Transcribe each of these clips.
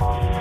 I'm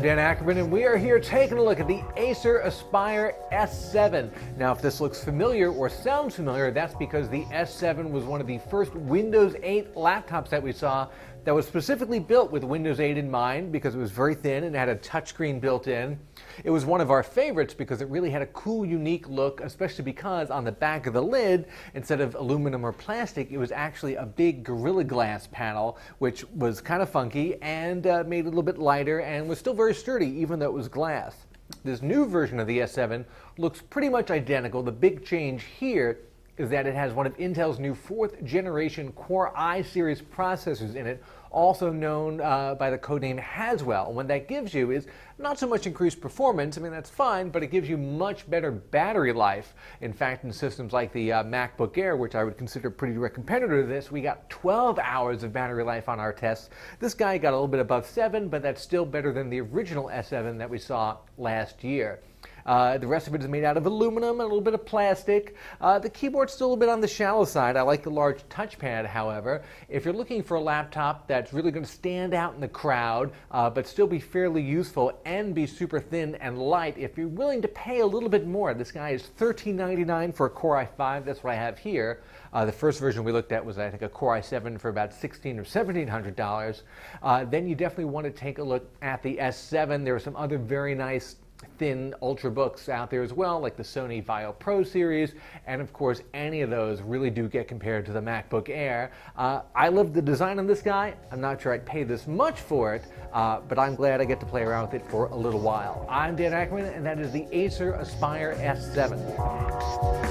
Dan Ackerman, and we are here taking a look at the Acer Aspire S7. Now, if this looks familiar or sounds familiar, that's because the S7 was one of the first Windows 8 laptops that we saw that was specifically built with Windows 8 in mind because it was very thin and had a touchscreen built in. It was one of our favorites because it really had a cool, unique look, especially because on the back of the lid, instead of aluminum or plastic, it was actually a big Gorilla Glass panel, which was kind of funky and made it a little bit lighter and was still very sturdy, even though it was glass. This new version of the S7 looks pretty much identical. The big change here is that it has one of Intel's new 4th generation Core i series processors in it, also known by the codename Haswell. And what that gives you is not so much increased performance, I mean that's fine, but it gives you much better battery life. In fact, in systems like the MacBook Air, which I would consider pretty direct competitor to this, we got 12 hours of battery life on our tests. This guy got a little bit above 7, but that's still better than the original S7 that we saw last year. The rest of it is made out of aluminum and a little bit of plastic. The keyboard's still a bit on the shallow side. I like the large touchpad, however. If you're looking for a laptop that's really going to stand out in the crowd, but still be fairly useful and be super thin and light, if you're willing to pay a little bit more, this guy is $1399 for a Core i5. That's what I have here. The first version we looked at was, I think, a Core i7 for about $1,600 or $1,700. Then you definitely want to take a look at the S7. There are some other very nice thin ultrabooks out there as well, like the Sony Vaio Pro series, and of course any of those really do get compared to the MacBook Air. I love the design on this guy. I'm not sure I'd pay this much for it, but I'm glad I get to play around with it for a little while. I'm Dan Ackerman, and that is the Acer Aspire S7.